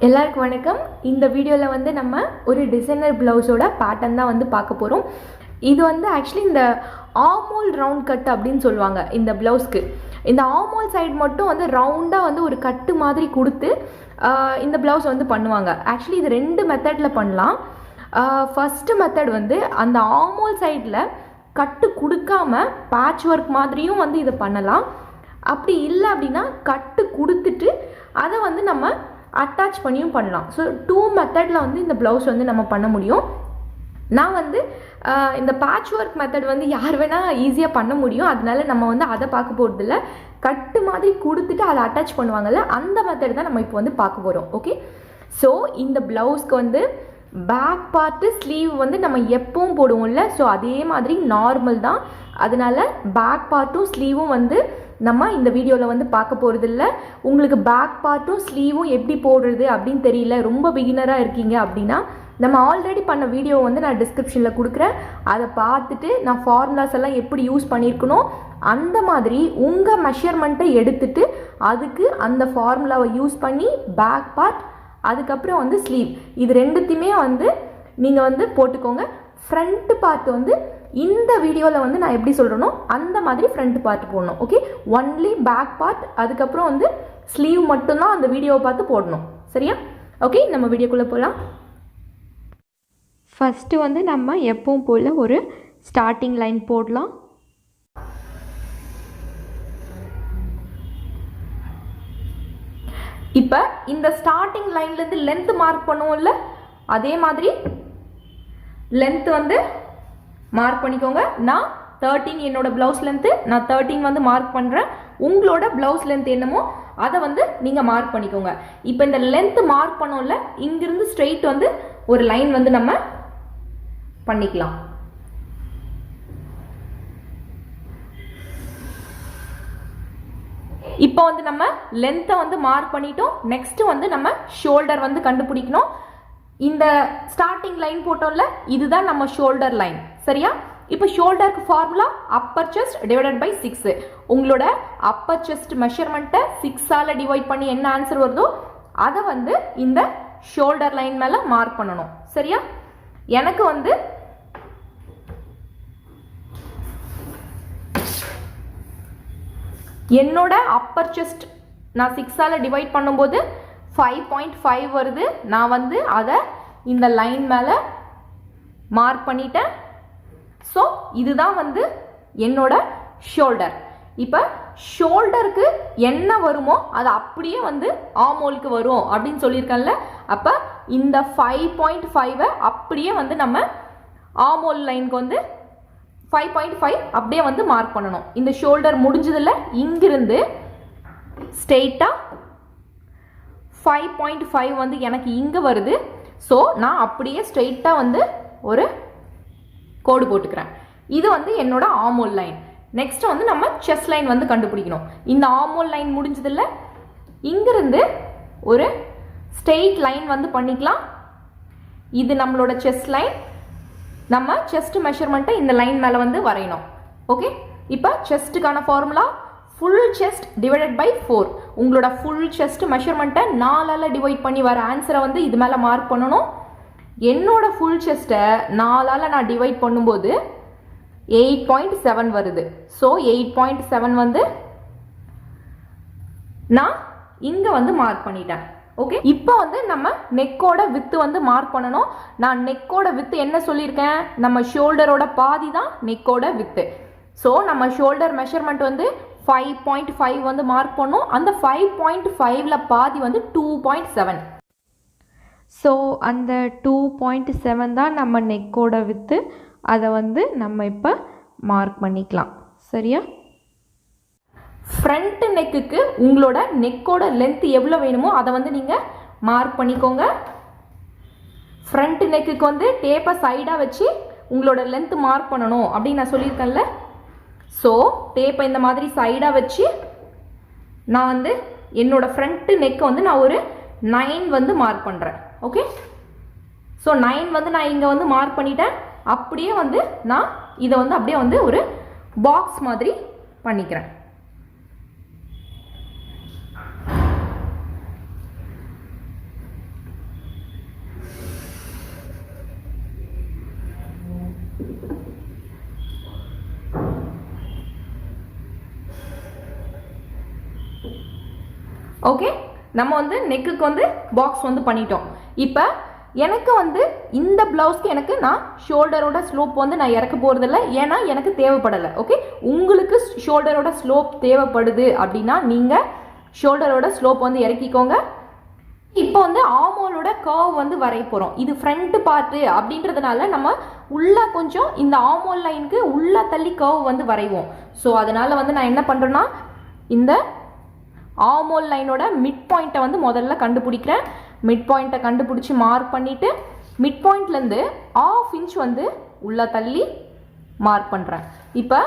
எல்லாருக்கும் வணக்கம். இந்த வீடியோவில் வந்து நம்ம ஒரு டிசைனர் ப்ளவுஸோட பேட்டர்ன் தான் வந்து பார்க்க போகிறோம். இது வந்து ஆக்சுவலி இந்த ஆர்மோல் ரவுண்ட் கட் அப்படின்னு சொல்லுவாங்க. இந்த ப்ளவுஸ்க்கு இந்த ஆர்மோல் சைடு மட்டும் வந்து ரவுண்டாக வந்து ஒரு கட்டு மாதிரி கொடுத்து இந்த ப்ளவுஸ் வந்து பண்ணுவாங்க. ஆக்சுவலி இது ரெண்டு மெத்தடில் பண்ணலாம். ஃபஸ்ட்டு மெத்தட் வந்து அந்த ஆர்மோல் சைடில் கட்டு கொடுக்காம பேட்ச் ஒர்க் மாதிரியும் வந்து இதை பண்ணலாம். அப்படி இல்லை அப்படின்னா கட்டு கொடுத்துட்டு அதை வந்து நம்ம அட்டாச் பண்ணியும் பண்ணலாம். ஸோ 2 மெத்தடில் வந்து இந்த ப்ளவுஸ் வந்து நம்ம பண்ண முடியும். நான் வந்து இந்த பேட்ச் ஒர்க் மெத்தட் வந்து யார் வேணால் ஈஸியாக பண்ண முடியும். அதனால நம்ம வந்து அதை பார்க்க போகிறதில்ல. கட்டு மாதிரி கொடுத்துட்டு அதை அட்டாச் பண்ணுவாங்கல்ல, அந்த மெத்தட் தான் நம்ம இப்போ வந்து பார்க்க போகிறோம். ஓகே, ஸோ இந்த ப்ளவுஸ்க்கு வந்து பேக் பார்ட்டு ஸ்லீவ் வந்து நம்ம எப்பவும் போடுவோம்ல, ஸோ அதே மாதிரி நார்மல் தான். அதனால பேக் பார்ட்டும் ஸ்லீவும் வந்து நம்ம இந்த வீடியோவில் வந்து பார்க்க போகிறது இல்லை. உங்களுக்கு பேக் பார்ட்டும் ஸ்லீவும் எப்படி போடுறது அப்படின்னு தெரியல, ரொம்ப பிகினராக இருக்கீங்க அப்படின்னா நம்ம ஆல்ரெடி பண்ண வீடியோ வந்து நான் டிஸ்கிரிப்ஷனில் கொடுக்குறேன். அதை பார்த்துட்டு நான் ஃபார்முலாஸ் எல்லாம் எப்படி யூஸ் பண்ணியிருக்கணும் அந்த மாதிரி உங்கள் மெஷர்மெண்ட்டை எடுத்துட்டு அதுக்கு அந்த ஃபார்முலாவை யூஸ் பண்ணி பேக் பார்ட் அதுக்கப்புறம் வந்து ஸ்லீவ் இது ரெண்டுத்தையுமே வந்து நீங்கள் வந்து போட்டுக்கோங்க. ஃப்ரண்ட் பார்ட் வந்து இந்த வீடியோவில் வந்து நான் எப்படி சொல்கிறேனோ அந்த மாதிரி ஃப்ரண்ட் பார்ட் போடணும். ஓகே, ஒன்லி பேக் பார்ட் அதுக்கப்புறம் வந்து ஸ்லீவ் மட்டும்தான் அந்த வீடியோவை பார்த்து போடணும். சரியா? ஓகே, நம்ம வீடியோக்குள்ளே போகலாம். ஃபஸ்ட்டு வந்து நம்ம எப்பவும் போல் ஒரு ஸ்டார்டிங் லைன் போடலாம். இப்போ இந்த ஸ்டார்டிங் லைன்லேருந்து லென்த் மார்க் பண்ணுவோம்ல, அதே மாதிரி லென்த் வந்து மார்க் பண்ணிக்கோங்க. நான் 13 என்னோட ப்ளவுஸ் லென்த்து, நான் 13 வந்து மார்க் பண்ணுறேன். உங்களோட ப்ளவுஸ் லென்த் என்னமோ அதை வந்து நீங்கள் மார்க் பண்ணிக்கோங்க. இப்போ இந்த லென்த் மார்க் பண்ணோம்ல, இங்கிருந்து ஸ்ட்ரெயிட் வந்து ஒரு லைன் வந்து நம்ம பண்ணிக்கலாம். இப்போ வந்து நம்ம லென்த்தை வந்து மார்க் பண்ணிட்டோம். நெக்ஸ்ட் வந்து நம்ம ஷோல்டர் வந்து கண்டுபிடிக்கணும். இந்த ஸ்டார்டிங் லைன் போட்டோம்ல, இதுதான் நம்ம ஷோல்டர் லைன். சரியா? இப்போ ஷோல்டருக்கு formula upper chest divided by 6. உங்களோட அப்பர் செஸ்ட் மெஷர்மெண்ட்டை 6ஆல் டிவைட் பண்ணி என்ன ஆன்சர் வருதோ அதை வந்து இந்த ஷோல்டர் லைன் மேலே மார்க் பண்ணணும். சரியா? எனக்கு வந்து என்னோட அப்பர் செஸ்ட் நான் 6ஆல் டிவைட் பண்ணும்போது 5.5 வருது. நான் வந்து அதை இந்த லைன் மேலே மார்க் பண்ணிட்டேன். ஸோ இதுதான் வந்து என்னோட ஷோல்டர். இப்போ ஷோல்டருக்கு என்ன வருமோ அது அப்படியே வந்து ஆர்மோலுக்கு வரும் அப்படின்னு சொல்லியிருக்கேன்ல. அப்போ இந்த 5.5 அப்படியே வந்து நம்ம ஆர்மோல் லைனுக்கு வந்து 5.5 அப்படியே வந்து மார்க் பண்ணணும். இந்த ஷோல்டர் முடிஞ்சதில் இங்கிருந்து ஸ்ட்ரெயிட்டாக 5.5 வந்து எனக்கு இங்கே வருது. ஸோ நான் அப்படியே ஸ்ட்ரெயிட்டாக வந்து ஒரு கோடு போட்டுக்கிறேன். இது வந்து என்னோட ஆர்மோல் லைன். நெக்ஸ்ட் வந்து நம்ம செஸ்ட் லைன் வந்து கண்டுபிடிக்கணும். இந்த ஆர்மோல் லைன் முடிஞ்சதில்ல, இங்கிருந்து ஒரு ஸ்ட்ரெயிட் லைன் வந்து பண்ணிக்கலாம். இது நம்மளோட செஸ்ட் லைன். நம்ம செஸ்ட் மெஷர்மெண்ட்டை இந்த லைன் மேலே வந்து வரையணும். ஓகே, இப்போ செஸ்ட்டுக்கான formula full chest divided by 4. உங்களோட ஃபுல் செஸ்ட் மெஷர்மெண்ட்டை 4ஆல் டிவைட் பண்ணி வர ஆன்சரை வந்து இது மேலே மார்க் பண்ணணும். என்னோட ஃபுல் செஸ்ட்டை 4ஆல் நான் டிவைட் பண்ணும்போது 8.7 வருது. ஸோ 8.7 வந்து நான் இங்கே வந்து மார்க் பண்ணிட்டேன். ஓகே, இப்போ வந்து நம்ம நெக்கோட வித்து வந்து மார்க் பண்ணணும். நான் நெக்கோட வித்து என்ன சொல்லியிருக்கேன்? நம்ம ஷோல்டரோட பாதி தான் நெக்கோட வித்து. ஸோ நம்ம ஷோல்டர் மெஷர்மெண்ட் வந்து 5.5 வந்து மார்க் பண்ணோம். அந்த 5.5ல் பாதி வந்து 2.7. ஸோ அந்த 2.7 தான் நம்ம நெக்கோட வித்து. அதை வந்து நம்ம இப்போ மார்க் பண்ணிக்கலாம். சரியா? ஃப்ரண்ட் நெக்குக்கு உங்களோட நெக்கோட லென்த் எவ்வளோ வேணுமோ அதை வந்து நீங்கள் மார்க் பண்ணிக்கோங்க. ஃப்ரண்ட் நெக்குக்கு வந்து டேப்பை சைடாக வச்சு உங்களோட லென்த் மார்க் பண்ணணும் அப்படின்னு நான் சொல்லியிருக்கேன்ல. ஸோ டேப்பை இந்த மாதிரி சைடாக வச்சு நான் வந்து என்னோட ஃப்ரண்ட் நெக்கை வந்து நான் ஒரு 9 வந்து மார்க் பண்ணுறேன். ஓகே, ஸோ 9 வந்து நான் இங்கே வந்து மார்க் பண்ணிட்டேன். அப்படியே வந்து நான் இதை வந்து அப்படியே வந்து ஒரு பாக்ஸ் மாதிரி பண்ணிக்கிறேன். ஓகே, நம்ம வந்து நெக்குக்கு வந்து பாக்ஸ் வந்து பண்ணிட்டோம். இப்போ எனக்கு வந்து இந்த ப்ளவுஸ்க்கு எனக்கு நான் ஷோல்டரோட ஸ்லோப் வந்து நான் இறக்க போகிறதில்ல, ஏன்னா எனக்கு தேவைப்படலை. ஓகே, உங்களுக்கு ஷோல்டரோட ஸ்லோப் தேவைப்படுது அப்படின்னா நீங்கள் ஷோல்டரோட ஸ்லோப் வந்து இறக்கிக்கோங்க. இப்போ வந்து ஆமோலோட கர்வ் வந்து வரைய போகிறோம். இது ஃப்ரண்ட் பார்ட்டு அப்படின்றதுனால நம்ம உள்ள கொஞ்சம் இந்த ஆமோல் லைனுக்கு உள்ள தள்ளி கர்வ் வந்து வரைவோம். ஸோ அதனால் வந்து நான் என்ன பண்ணுறேன்னா இந்த ஆமோல் லைனோட மிட் பாயிண்ட்டை வந்து முதல்ல கண்டுபிடிக்கிறேன். மிட் பாயிண்ட்டை கண்டுபிடிச்சி மார்க் பண்ணிவிட்டு மிட் பாயிண்ட்லேருந்து 1/2 இன்ச் வந்து உள்ள தள்ளி மார்க் பண்ணுறேன். இப்போ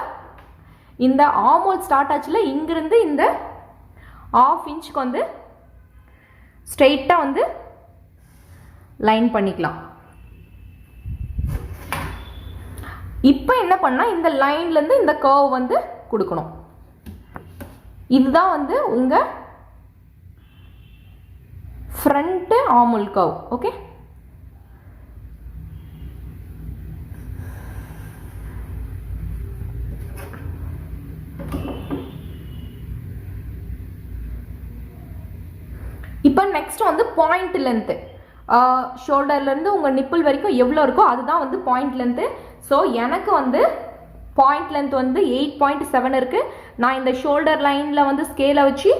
இந்த ஆமோல் ஸ்டார்ட் ஆச்சுல, இங்கிருந்து இந்த 1/2 இன்ச்சுக்கு வந்து ஸ்ட்ரெயிட்டாக வந்து லைன் பண்ணிக்கலாம். இப்போ என்ன பண்ணால் இந்த லைன்லேருந்து இந்த கர்வ் வந்து கொடுக்கணும். இதுதான் வந்து உங்கள் ஃப்ரண்ட்டு ஆமோல் கர்வ். ஓகே, இப்போ நெக்ஸ்ட் வந்து பாயிண்ட் லென்த்து. ஷோல்டர்லேருந்து உங்கள் நிப்பிள் வரைக்கும் எவ்வளோ இருக்கோ அதுதான் வந்து பாயிண்ட் லென்த்து. ஸோ எனக்கு வந்து பாயிண்ட் லென்த் வந்து 8.7 இருக்குது. நான் இந்த ஷோல்டர் லைனில் வந்து ஸ்கேலை வச்சு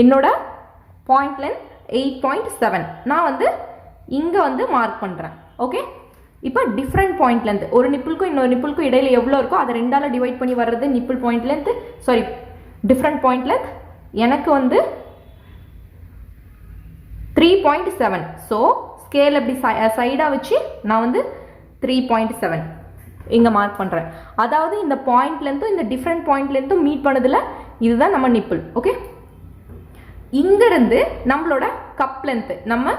என்னோட பாயிண்ட் லென்த் 8.7 நான் வந்து இங்கே வந்து மார்க் பண்ணுறேன். ஓகே, இப்போ டிஃப்ரெண்ட் பாயிண்ட் லென்த், ஒரு நிப்பிளுக்கும் இன்னொரு நிப்பிளுக்கும் இடையில எவ்வளோ இருக்கோ அதை 2ஆல் டிவைட் பண்ணி வர்றது nibble point length. Sorry, different point length எனக்கு வந்து 3.7. ஸோ ஸ்கேல் அப்படி சைடாக வச்சு நான் வந்து 3.7 இங்கே மார்க் பண்ணுறேன். அதாவது இந்த பாயிண்ட் லென்த்தும் இந்த டிஃப்ரெண்ட் பாயிண்ட் லென்த்தும் மீட் பண்ணதில் இதுதான் நம்ம நிப்பிள். ஓகே, இங்கேருந்து நம்மளோட கப் லென்த்து, நம்ம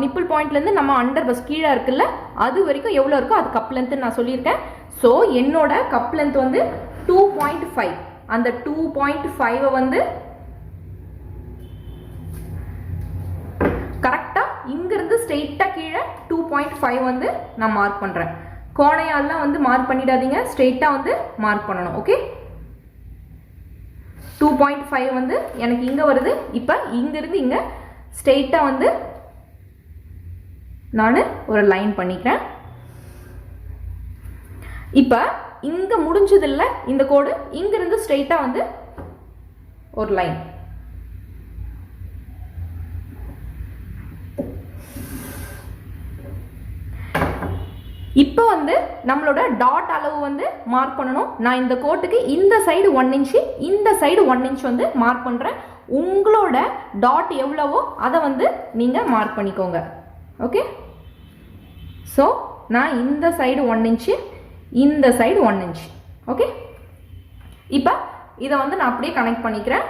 நிப்பிள் பாயிண்ட்லேருந்து நம்ம அண்டர் பஸ் கீழே இருக்குல்ல அது வரைக்கும் எவ்வளோ இருக்கோ அது கப் லென்த்துன்னு நான் சொல்லியிருக்கேன். ஸோ என்னோட கப் லென்த் வந்து 2.5. அந்த 2.5 வந்து கரெக்டாக இங்கிருந்து ஸ்ட்ரெயிட்டாக கீழே 2.5 வந்து நான் மார்க் பண்ணுறேன். கோணையாலாம் வந்து மார்க் பண்ணிடாதீங்க, ஸ்ட்ரெயிட்டாக வந்து மார்க் பண்ணணும். ஓகே, 2.5 வந்து எனக்கு இங்கே வருது. இப்போ இங்கிருந்து இங்கே ஸ்ட்ரெயிட்டாக வந்து நான் ஒரு லைன் பண்ணிக்கிறேன். இப்போ இங்கே முடிஞ்சதில்லை இந்த கோடு, இங்கிருந்து ஸ்ட்ரெயிட்டாக வந்து ஒரு லைன். இப்போ வந்து நம்மளோட டாட் அளவு வந்து மார்க் பண்ணணும். நான் இந்த கோட்டுக்கு இந்த சைடு 1 இன்ச்சு, இந்த சைடு 1 இன்ச் வந்து மார்க் பண்ணுறேன். உங்களோட டாட் எவ்வளவோ அதை வந்து நீங்கள் மார்க் பண்ணிக்கோங்க. ஓகே, ஸோ நான் இந்த சைடு 1 இன்ச்சு, இந்த சைடு 1 இன்ச். ஓகே, இப்போ இதை வந்து நான் அப்படியே கனெக்ட் பண்ணிக்கிறேன்.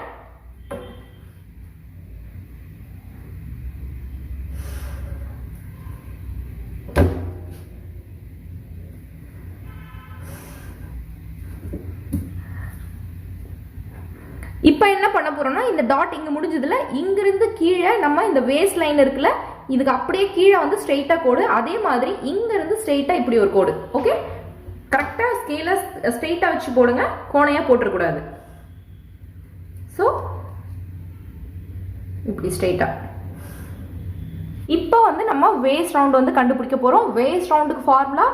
இப்போ என்ன பண்ண போறோம்னா இந்த டாட் இங்கே முடிஞ்சதுல இங்கிருந்து கீழே நம்ம இந்த வேஸ்ட் லைன் இருக்குல்ல இதுக்கு அப்படியே கீழே வந்து ஸ்ட்ரெயிட்டாக கோடு, அதே மாதிரி இங்கிருந்து ஸ்ட்ரெயிட்டாக இப்படி ஒரு கோடு. ஓகே, கரெக்டாக ஸ்கேலை ஸ்ட்ரெயிட்டாக வச்சு போடுங்க, கோணையாக போட்டுறக்கூடாது. ஸோ இப்படி ஸ்ட்ரெயிட்டாக. இப்போ வந்து நம்ம வேஸ்ட் ரவுண்ட் வந்து கண்டுபிடிக்க போகிறோம். வேஸ்ட் ரவுண்டுக்கு formula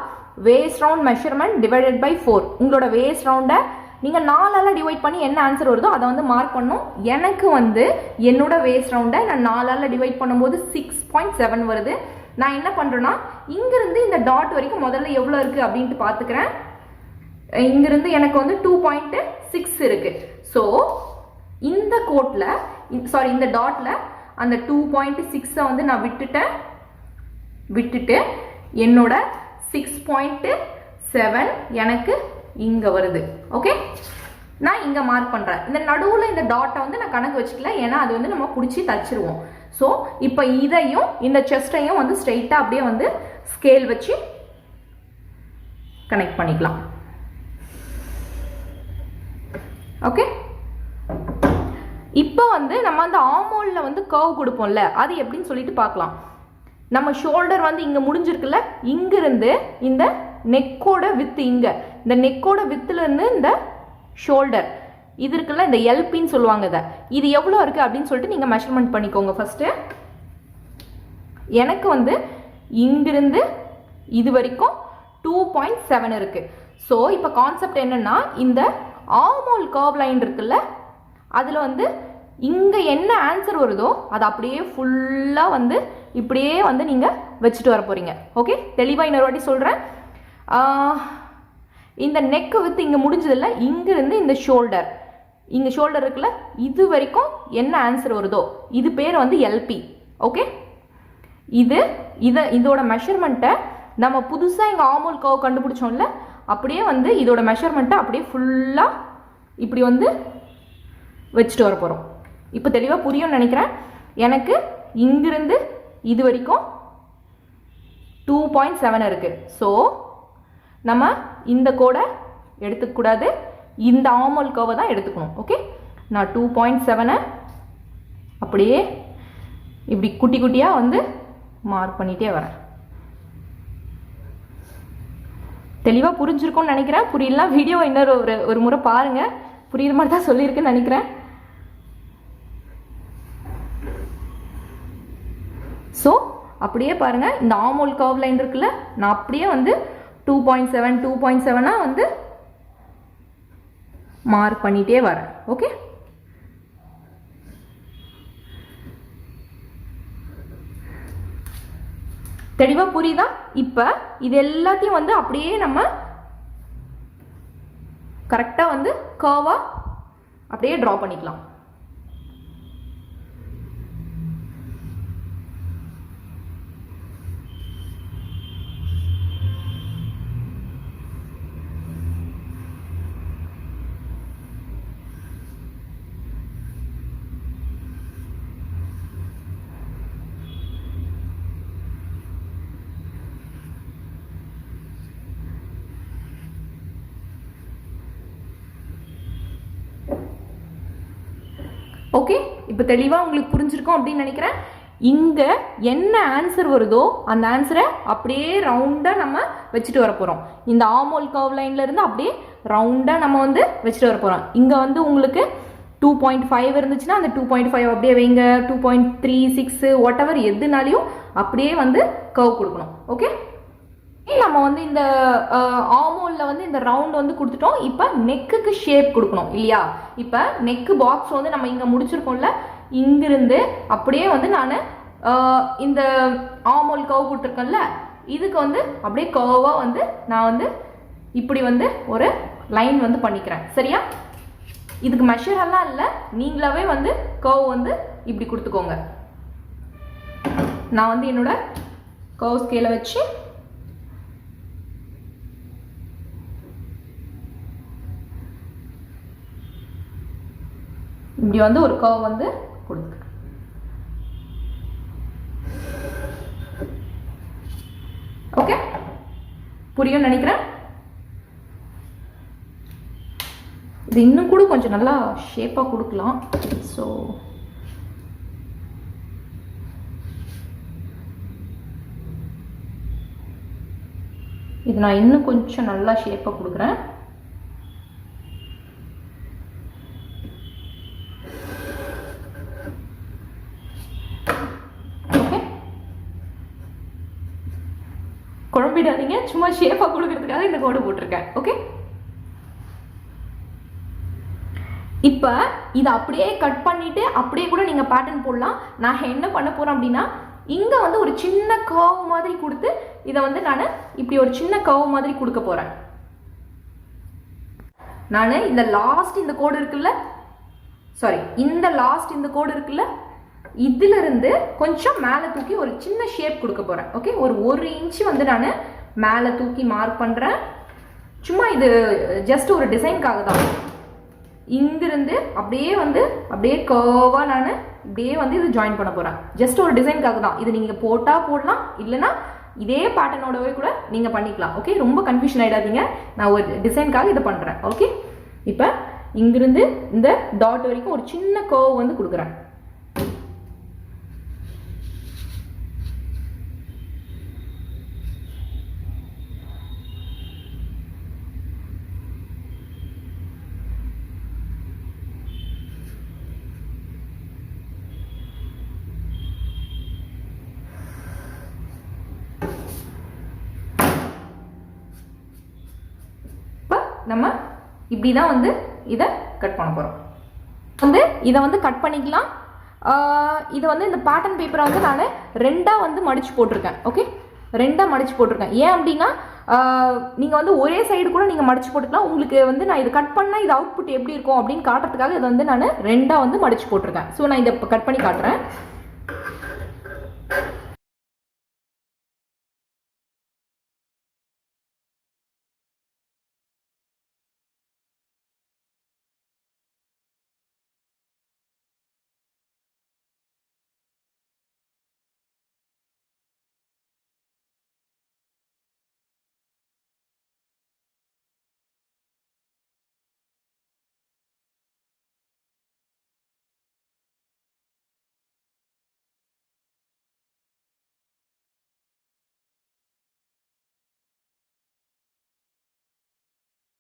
waist round measurement divided by 4. உங்களோட வேஸ்ட் ரவுண்டை நீங்கள் 4ஆல் டிவைட் பண்ணி என்ன ஆன்சர் வருதோ அதை வந்து மார்க் பண்ணணும். எனக்கு வந்து என்னோட வேஸ்ட் ரவுண்டை நான் 4ஆல் டிவைட் பண்ணும்போது 6.7 வருது. நான் என்ன பண்ணுறேன்னா இங்கிருந்து இந்த டாட் வரைக்கும் முதல்ல எவ்வளோ இருக்குது அப்படின்ட்டு பார்த்துக்கிறேன். இங்கிருந்து எனக்கு வந்து 2.6 இருக்குது. ஸோ இந்த கோட்டில் சாரி இந்த டாட்டில் அந்த 2.6 வந்து நான் விட்டுட்டு என்னோட 6.7 எனக்கு இங்கே வருது. ஓகே, நான் இங்கே மார்க் பண்ணுறேன். இந்த நடுவில் இந்த டாட்டை வந்து நான் கணக்கு வச்சுக்கல, ஏன்னா அது வந்து நம்ம பிடிச்சி தச்சிருவோம். ஸோ இப்போ இதையும் இந்த செஸ்டையும் வந்து ஸ்ட்ரெயிட்டாக அப்படியே வந்து ஸ்கேல் வச்சு கனெக்ட் பண்ணிக்கலாம். ஓகே, இப்போ வந்து நம்ம அந்த ஆமோலில் வந்து கர்வ் கொடுப்போம்ல அது எப்படின்னு சொல்லிட்டு பார்க்கலாம். நம்ம ஷோல்டர் வந்து இங்கே முடிஞ்சிருக்குல்ல, இங்கிருந்து இந்த நெக்கோட வித்து, இங்கே இந்த நெக்கோட வித்துலேருந்து இந்த ஷோல்டர் இது இருக்குல்ல, இந்த எல்பின்னு சொல்லுவாங்க. இது எவ்வளோ இருக்குது அப்படின்னு சொல்லிட்டு நீங்கள் மெஷர்மெண்ட் பண்ணிக்கோங்க. ஃபஸ்ட்டு எனக்கு வந்து இங்கிருந்து இது வரைக்கும் 2.7 இருக்குது. ஸோ இப்போ கான்செப்ட் என்னென்னா, இந்த ஆர்மோல் கர்வ் லைன் இருக்குல்ல, அதில் வந்து இங்கே என்ன ஆன்சர் வருதோ அதை அப்படியே ஃபுல்லாக வந்து இப்படியே வந்து நீங்கள் வச்சுட்டு வர போகிறீங்க. ஓகே, தெளிவாக இன்னொரு வாட்டி சொல்கிறேன். இந்த நெக்கு வித்து இங்கே முடிஞ்சதில்ல, இங்கிருந்து இந்த ஷோல்டர், இங்கே ஷோல்டர் இருக்குல்ல, இது வரைக்கும் என்ன ஆன்சர் வருதோ இது பேர் வந்து எல்பி. ஓகே, இதோட மெஷர்மெண்ட்டை நம்ம புதுசாக இங்கே ஆர்மோல் கர்வ் கண்டுபிடிச்சோம்ல, அப்படியே வந்து இதோட மெஷர்மெண்ட்டை அப்படியே ஃபுல்லாக இப்படி வந்து வச்சுட்டு வர போகிறோம். இப்போ தெளிவாக புரியும்னு நினைக்கிறேன். எனக்கு இங்கிருந்து இது வரைக்கும் 2.7 இருக்குது. ஸோ நம்ம இந்த கோடை எடுத்துக்கூடாது, இந்த ஆர்மோல் கர்வை தான் எடுத்துக்கணும். ஓகே, நான் 2.7 அப்படியே இப்படி குட்டி குட்டியாக வந்து மார்க் பண்ணிகிட்டே வரேன். தெளிவாக புரிஞ்சிருக்கும்னு நினைக்கிறேன். புரியலாம் வீடியோ இன்னொரு ஒரு முறை பாருங்கள், புரியுற மாதிரி தான் சொல்லியிருக்குன்னு நினைக்கிறேன். ஸோ அப்படியே பாருங்கள், இந்த ஆர்மோல் கர்வ் லைன் இருக்குல்ல, நான் அப்படியே வந்து 2.7 வந்து மார்க் பண்ணிகிட்டே வரேன். ஓகே, தெளிவாக புரியுதா? இப்போ இது எல்லாத்தையும் வந்து அப்படியே நம்ம கரெக்டாக வந்து கர்வாக அப்படியே ட்ரா பண்ணிக்கலாம். ஓகே, இப்போ தெளிவாக உங்களுக்கு புரிஞ்சிருக்கும் அப்படின்னு நினைக்கிறேன். இங்கே என்ன ஆன்சர் வருதோ அந்த ஆன்சரை அப்படியே ரவுண்டாக நம்ம வச்சுட்டு வர போகிறோம். இந்த ஆர்மோல் கர்வ் லைன்லேருந்து அப்படியே ரவுண்டாக நம்ம வந்து வச்சுட்டு வர போகிறோம். இங்கே வந்து உங்களுக்கு 2.5 இருந்துச்சுன்னா அந்த 2.5 அப்படியே வைங்க, 2.36 வாட் எவர் எதுனாலையும் அப்படியே வந்து கர்வ் கொடுக்கணும். ஓகே, நம்ம வந்து இந்த ஆர்மோலில் வந்து இந்த ரவுண்ட் வந்து கொடுத்துட்டோம். இப்போ நெக்குக்கு ஷேப் கொடுக்கணும் இல்லையா? இப்போ நெக்கு பாக்ஸ் வந்து நம்ம இங்கே முடிச்சிருக்கோம்ல, இங்கிருந்து அப்படியே வந்து நான் இந்த ஆர்மோல் கர்வ் கொடுத்துருக்கேன்ல, இதுக்கு வந்து அப்படியே கர்வாக வந்து நான் வந்து இப்படி வந்து ஒரு லைன் வந்து பண்ணிக்கிறேன். சரியா? இதுக்கு மெஷரெல்லாம் இல்லை, நீங்களாவே வந்து கர்வ் வந்து இப்படி கொடுத்துக்கோங்க. நான் வந்து என்னோட கர்வ் ஸ்கேலை வச்சு இப்படி வந்து ஒரு கர்வ் வந்து கொடுத்துக்கிறேன். ஓகே, புரியும் நினைக்கிறேன். இது இன்னும் கூட கொஞ்சம் நல்லா ஷேப்பாக கொடுக்கலாம். ஸோ இது நான் இன்னும் கொஞ்சம் நல்லா ஷேப்பாக கொடுக்குறேன். குழம்பிடாதீங்க, சும்மா ஷேப்பாக கொடுக்கறதுக்காக இந்த கோடு போட்டிருக்கேன். ஓகே, இப்போ இதை அப்படியே கட் பண்ணிட்டு அப்படியே கூட நீங்கள் பேட்டர்ன் போடலாம். நான் என்ன பண்ண போகிறேன் அப்படின்னா, இங்கே வந்து ஒரு சின்ன கர்வ் மாதிரி கொடுத்து இதை வந்து நான் இப்படி ஒரு சின்ன கர்வ் மாதிரி கொடுக்க போகிறேன். நான் இந்த லாஸ்ட் இந்த கோடு இருக்குல்ல, சாரி இந்த லாஸ்ட் இந்த கோடு இருக்குல்ல, இதிலிருந்து கொஞ்சம் மேலே தூக்கி ஒரு சின்ன ஷேப் கொடுக்க போகிறேன். ஓகே, ஒரு 1 இன்ச்சு வந்து நான் மேலே தூக்கி மார்க் பண்ணுறேன். சும்மா இது ஜஸ்ட் ஒரு டிசைனுக்காக தான். இங்கிருந்து அப்படியே வந்து அப்படியே கர்வாக நான் இப்படியே வந்து இது ஜாயின் பண்ண போகிறேன். ஜஸ்ட் ஒரு டிசைனுக்காக தான். இது நீங்கள் போட்டால் போடலாம், இல்லைனா இதே பேட்டர்னோடவே கூட நீங்கள் பண்ணிக்கலாம். ஓகே, ரொம்ப கன்ஃபியூஷன் ஆகிடாதீங்க. நான் ஒரு டிசைனுக்காக இதை பண்ணுறேன். ஓகே, இப்போ இங்கிருந்து இந்த டாட் வரைக்கும் ஒரு சின்ன கர்வ் வந்து கொடுக்குறேன். நம்ம இப்படி தான் வந்து இதை கட் பண்ண போகிறோம். வந்து இதை வந்து கட் பண்ணிக்கலாம். இதை வந்து இந்த பேட்டர்ன் பேப்பரை வந்து நான் 2ஆக வந்து மடித்து போட்டிருக்கேன். ஓகே, 2ஆக மடித்து போட்டிருக்கேன். ஏன் அப்படின்னா நீங்கள் வந்து ஒரே சைடு கூட நீங்கள் மடித்து போட்டுக்கலாம். உங்களுக்கு வந்து நான் இதை கட் பண்ணால் இது அவுட்புட் எப்படி இருக்கும் அப்படின்னு காட்டுறதுக்காக இதை வந்து நான் 2ஆக வந்து மடித்து போட்டிருக்கேன். ஸோ நான் இதை இப்போ கட் பண்ணி காட்டுறேன்.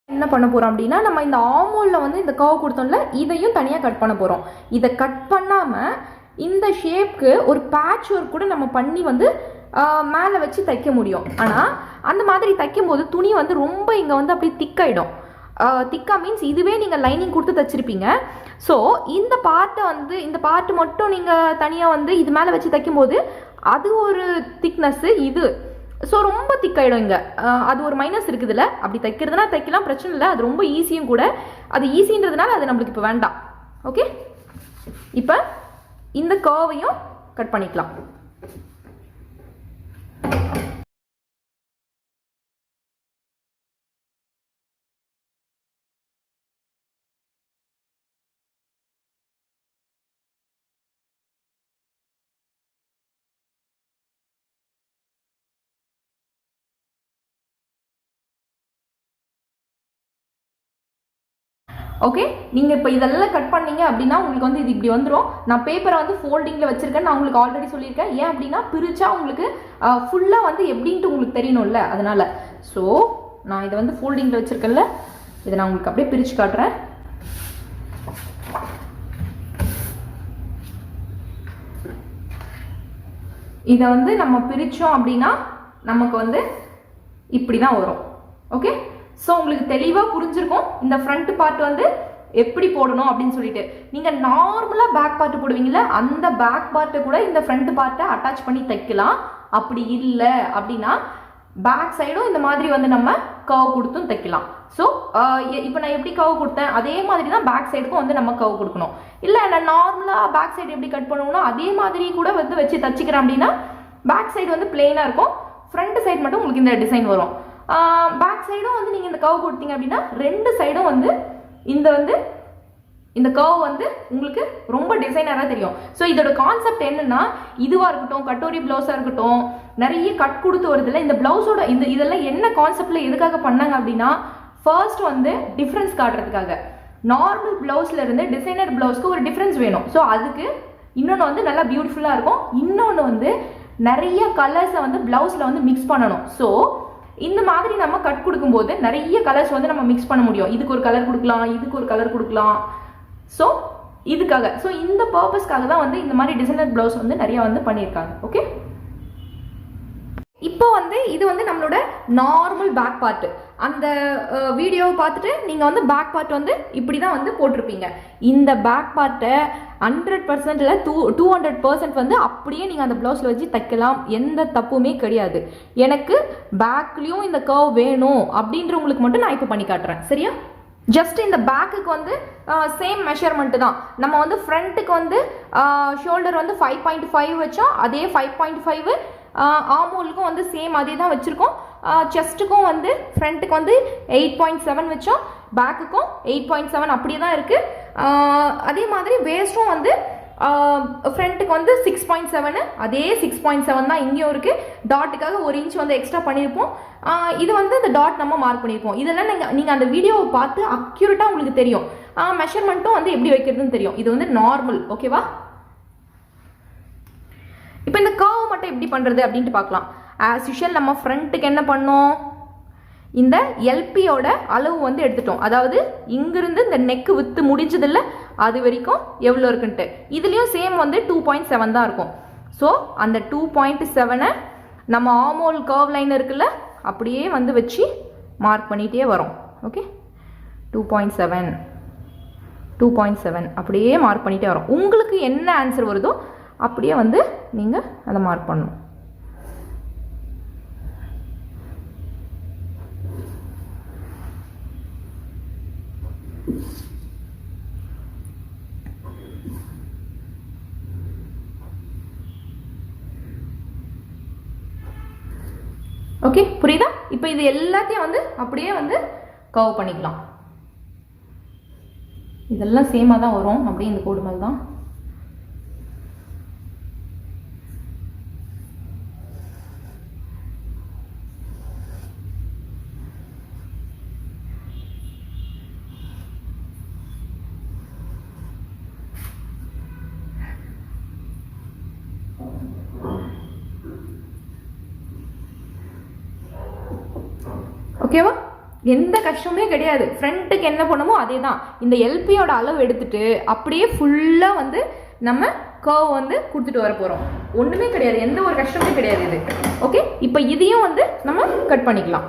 என்ன பண்ண போகிறோம் அப்படின்னா நம்ம இந்த ஆமோலில் வந்து இந்த கர்வ் கொடுத்தோம்ல, இதையும் தனியாக கட் பண்ண போகிறோம். இதை கட் பண்ணாமல் இந்த ஷேப்க்கு ஒரு பேட்ச் ஒர்க் கூட நம்ம பண்ணி வந்து மேலே வச்சு தைக்க முடியும். ஆனால் அந்த மாதிரி தைக்கும்போது துணி வந்து ரொம்ப இங்கே வந்து அப்படியே திக்காயிடும். திக்கா மீன்ஸ் இதுவே நீங்கள் லைனிங் கொடுத்து தைச்சிருப்பீங்க. ஸோ இந்த பார்ட்டை வந்து இந்த பார்ட்டு மட்டும் நீங்கள் தனியாக வந்து இது மேலே வச்சு தைக்கும்போது அது ஒரு திக்னஸ்ஸு இது. ஸோ ரொம்ப திக்காயிடும் இங்கே. அது ஒரு மைனஸ் இருக்குதுல்ல. அப்படி தைக்கிறதுனா தைக்கலாம், பிரச்சனை இல்லை. அது ரொம்ப ஈஸியும் கூட. அது ஈஸின்றதுனால அது நம்மளுக்கு இப்போ வேண்டாம். ஓகே, இப்போ இந்த கர்வையும் கட் பண்ணிக்கலாம். ஓகே, நீங்கள் இப்போ இதெல்லாம் கட் பண்ணீங்க அப்படின்னா உங்களுக்கு வந்து இது இப்படி வந்துடும். நான் பேப்பரை வந்து ஃபோல்டிங்கில் வச்சுருக்கேன். நான் உங்களுக்கு ஆல்ரெடி சொல்லியிருக்கேன். ஏன் அப்படின்னா பிரித்தா உங்களுக்கு ஃபுல்லாக வந்து எப்படின்ட்டு உங்களுக்கு தெரியணும்ல, அதனால். ஸோ நான் இதை வந்து ஃபோல்டிங்கில் வச்சுருக்கேன்ல, இதை நான் உங்களுக்கு அப்படியே பிரித்து காட்டுறேன். இதை வந்து நம்ம பிரித்தோம் அப்படின்னா நமக்கு வந்து இப்படி தான் வரும். ஓகே, ஸோ உங்களுக்கு தெளிவாக புரிஞ்சிருக்கும் இந்த ஃப்ரண்ட் பார்ட் வந்து எப்படி போடணும் அப்படின்னு சொல்லிட்டு. நீங்கள் நார்மலாக பேக் பார்ட்டு போடுவீங்களா, அந்த பேக் பார்ட்டை கூட இந்த ஃப்ரண்ட் பார்ட்டை அட்டாச் பண்ணி தைக்கலாம். அப்படி இல்லை அப்படின்னா பேக் சைடும் இந்த மாதிரி வந்து நம்ம கர்வ் கொடுத்தும் தைக்கலாம். ஸோ இப்போ நான் எப்படி கர்வ் கொடுத்தேன் அதே மாதிரி தான் பேக் சைடுக்கும் வந்து நம்ம கர்வ் கொடுக்கணும். இல்லை நான் நார்மலாக பேக் சைடு எப்படி கட் பண்ணுவோம்னா அதே மாதிரி கூட வந்து வச்சு தச்சுக்கிறேன் அப்படின்னா பேக் சைடு வந்து பிளெயினாக இருக்கும், ஃப்ரண்ட் சைடு மட்டும் உங்களுக்கு இந்த டிசைன் வரும். பேக் சைடும் வந்து நீங்கள் இந்த கர்வ் கொடுத்தீங்க அப்படின்னா 2 சைடும் வந்து இந்த கர்வ் வந்து உங்களுக்கு ரொம்ப டிசைனராக தெரியும். ஸோ இதோட கான்செப்ட் என்னன்னா, இதுவாக இருக்கட்டும், கட்டோரி ப்ளவுஸாக இருக்கட்டும், நிறைய கட் கொடுத்து வருதுல்ல, இந்த ப்ளவுஸோட இதெல்லாம் என்ன கான்செப்டில் எதுக்காக பண்ணாங்க அப்படின்னா, ஃபர்ஸ்ட் வந்து டிஃப்ரென்ஸ் காட்டுறதுக்காக. நார்மல் ப்ளவுஸில் இருந்து டிசைனர் ப்ளவுஸ்க்கு ஒரு டிஃப்ரென்ஸ் வேணும். ஸோ அதுக்கு இன்னொன்று வந்து நல்லா பியூட்டிஃபுல்லாக இருக்கும், இன்னொன்று வந்து நிறைய கலர்ஸை வந்து ப்ளவுஸில் வந்து மிக்ஸ் பண்ணணும். ஸோ இந்த மாதிரி நம்ம கட் கொடுக்கும்போது நிறைய கலர்ஸ் வந்து நம்ம மிக்ஸ் பண்ண முடியும். இதுக்கு ஒரு கலர் கொடுக்கலாம், இதுக்கு ஒரு கலர் கொடுக்கலாம். ஸோ இதுக்காக, ஸோ இந்த பர்பஸ்க்காக தான் வந்து இந்த மாதிரி டிசைனர் ப்ளவுஸ் வந்து நிறைய வந்து பண்ணியிருக்காங்க. ஓகே, இப்போ வந்து இது வந்து நம்மளோட நார்மல் பேக் பார்ட்டு. அந்த வீடியோவை பார்த்துட்டு நீங்கள் வந்து பேக் பார்ட் வந்து இப்படி தான் வந்து போட்டிருப்பீங்க. இந்த பேக் பார்ட்டை 100% இல்லை 200% வந்து அப்படியே நீங்கள் அந்த ப்ளவுஸில் வச்சு தைக்கலாம், எந்த தப்புமே கிடையாது. எனக்கு பேக்லேயும் இந்த கர்வ் வேணும் அப்படின்றவங்களுக்கு மட்டும் நான் இப்போ பண்ணி காட்டுறேன். சரியா? ஜஸ்ட் இந்த பேக்குக்கு வந்து சேம் மெஷர்மெண்ட்டு தான். நம்ம வந்து ஃப்ரண்ட்டுக்கு வந்து ஷோல்டர் வந்து 5.5 வச்சோம், அதே 5.5. ஆமோலுக்கும் வந்து சேம் அதே தான் வச்சுருக்கோம். செஸ்ட்டுக்கும் வந்து ஃப்ரண்ட்டுக்கு வந்து 8.7 வச்சோம், பேக்குக்கும் 8.7 அப்படியே தான் இருக்குது. அதே மாதிரி வேஸ்ட்டும் வந்து ஃப்ரண்ட்டுக்கு வந்து 6.7, அதே 6.7 தான் இங்கேயும் இருக்குது. டாட்டுக்காக 1 இன்ச் வந்து எக்ஸ்ட்ரா பண்ணியிருப்போம். இது வந்து இந்த டாட் நம்ம மார்க் பண்ணியிருப்போம். இதெல்லாம் நீங்கள் அந்த வீடியோவை பார்த்து அக்யூரேட்டாக உங்களுக்கு தெரியும். மெஷர்மெண்ட்டும் வந்து எப்படி வைக்கிறதுன்னு தெரியும். இது வந்து நார்மல். ஓகேவா? இப்போ இந்த கர்வ் மட்டும் எப்படி பண்ணுறது அப்படின்ட்டு பார்க்கலாம். ஆஸ் யூஷுவல் நம்ம ஃப்ரண்ட்டுக்கு என்ன பண்ணோம், இந்த எல்பியோட அளவு வந்து எடுத்துட்டோம். அதாவது இங்கிருந்து இந்த நெக்கு வித்து முடிஞ்சதில்ல அது வரைக்கும் எவ்வளோ இருக்குன்ட்டு. இதுலேயும் சேம் வந்து 2.7 தான் இருக்கும். ஸோ அந்த 2.7 நம்ம ஆமோல் கர்வ் லைன் இருக்குல்ல அப்படியே வந்து வச்சு மார்க் பண்ணிகிட்டே வரோம். ஓகே, 2.7 2.7 அப்படியே மார்க் பண்ணிகிட்டே வரும். உங்களுக்கு என்ன ஆன்சர் வருதோ அப்படியே வந்து நீங்கள் அதை மார்க் பண்ணணும். ஓகே, புரியுதா? இப்போ இது எல்லாத்தையும் வந்து அப்படியே வந்து கர்வ் பண்ணிக்கலாம். இதெல்லாம் சேமாக தான் வரும், அப்படியே இந்த கோடு மாதிரி தான். ஓகேவா? எந்த கஷ்டமே கிடையாது. ஃப்ரண்ட்டுக்கு என்ன பண்ணுமோ அதே தான். இந்த எல்பியோட அளவு எடுத்துட்டு அப்படியே ஃபுல்லாக வந்து நம்ம கர்வ் வந்து கொடுத்துட்டு வர போகிறோம். ஒன்றுமே கிடையாது, எந்த ஒரு கஷ்டமே கிடையாது இது. ஓகே, இப்போ இதையும் வந்து நம்ம கட் பண்ணிக்கலாம்.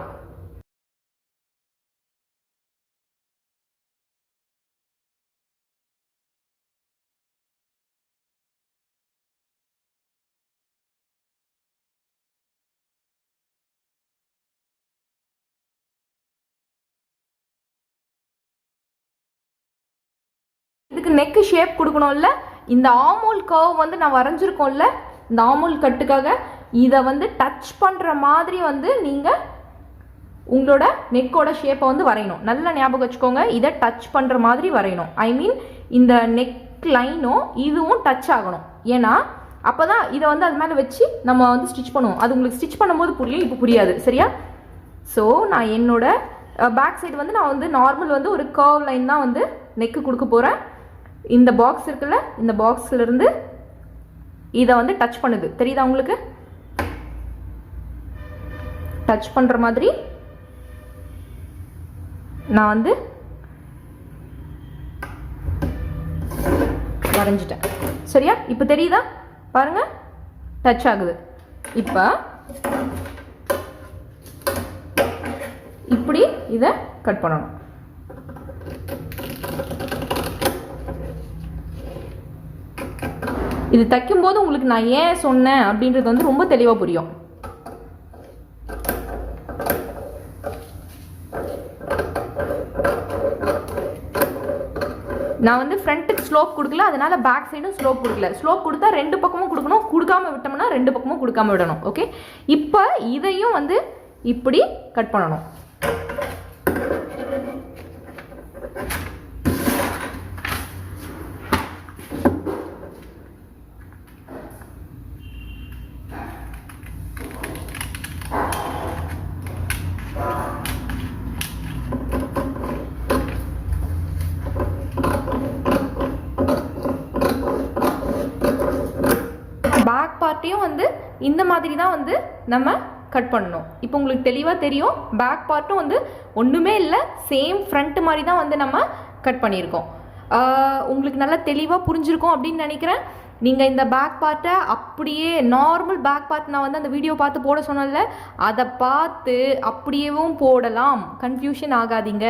இதுக்கு நெக்கு ஷேப் கொடுக்கணும்ல, இந்த ஆமூல் கர்வ் வந்து நான் வரைஞ்சிருக்கோம்ல, இந்த ஆமூல் கட்டுக்காக இதை வந்து டச் பண்ணுற மாதிரி வந்து நீங்கள் உங்களோட நெக்கோட ஷேப்பை வந்து வரையணும். நல்லா ஞாபகம் வச்சுக்கோங்க, இதை டச் பண்ணுற மாதிரி வரையணும். ஐ மீன் இந்த நெக் லைனும் இதுவும் டச் ஆகணும். ஏன்னா அப்போ தான் இதை வந்து அது மேலே வச்சு நம்ம வந்து ஸ்டிச் பண்ணுவோம். அது உங்களுக்கு ஸ்டிச் பண்ணும்போது புரியும், இப்போ புரியாது. சரியா? ஸோ நான் என்னோட பேக் சைடு வந்து நான் வந்து நார்மல் வந்து ஒரு கர்வ் லைன் தான் வந்து நெக்கு கொடுக்க போகிறேன். இந்த பாக்ஸ் இருக்குல்ல, இந்த பாக்ஸ்ல இருந்து இதை வந்து டச் பண்ணுது. தெரியுதா உங்களுக்கு? டச் பண்ற மாதிரி நான் வந்து வரைஞ்சிட்டேன். சரியா? இப்போ தெரியுதா? பாருங்க, டச் ஆகுது. இப்போ இப்படி இதை கட் பண்ணணும். இது தைக்கும்போது உங்களுக்கு நான் ஏன் சொன்னேன் அப்படின்றது வந்து ரொம்ப தெளிவாக புரியும். நான் வந்து ஃப்ரண்ட்டுக்கு ஸ்லோப் கொடுக்கல, அதனால பேக் சைடும் ஸ்லோப் கொடுக்கல. ஸ்லோப் கொடுத்தா ரெண்டு பக்கமும் கொடுக்கணும், கொடுக்காம விட்டோம்னா ரெண்டு பக்கமும் கொடுக்காம விடணும். ஓகே, இப்போ இதையும் வந்து இப்படி கட் பண்ணணும். பேக் பார்ட்டையும் வந்து இந்த மாதிரி தான் வந்து நம்ம கட் பண்ணணும். இப்போ உங்களுக்கு தெளிவாக தெரியும், பேக் பார்ட்டும் வந்து ஒன்றுமே இல்லை, சேம் ஃப்ரண்ட் மாதிரி தான் வந்து நம்ம கட் பண்ணியிருக்கோம். உங்களுக்கு நல்லா தெளிவாக புரிஞ்சிருக்கும் அப்படின்னு நினைக்கிறேன். நீங்கள் இந்த பேக் பார்ட்டை அப்படியே நார்மல் பேக் பார்ட் நான் வந்து அந்த வீடியோ பார்த்து போட சொன்னல, அதை பார்த்து அப்படியேவும் போடலாம். கன்ஃபியூஷன் ஆகாதீங்க.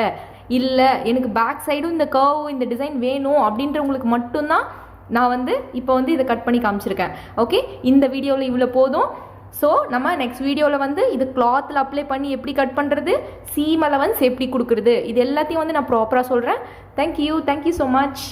இல்லை எனக்கு பேக் சைடும் இந்த கர்வ் இந்த டிசைன் வேணும் அப்படின்றவங்களுக்கு மட்டும்தான் நான் வந்து இப்போ வந்து இதை கட் பண்ணி காமிச்சிருக்கேன். ஓகே, இந்த வீடியோவில் இவ்வளோ போதும். ஸோ நம்ம நெக்ஸ்ட் வீடியோவில் வந்து இது கிளாத்தில் அப்ளை பண்ணி எப்படி கட் பண்ணுறது, சீம் அலவன்ஸ் எப்படி கொடுக்குறது, இது எல்லாத்தையும் வந்து நான் ப்ராப்பராக சொல்கிறேன். Thank you so much.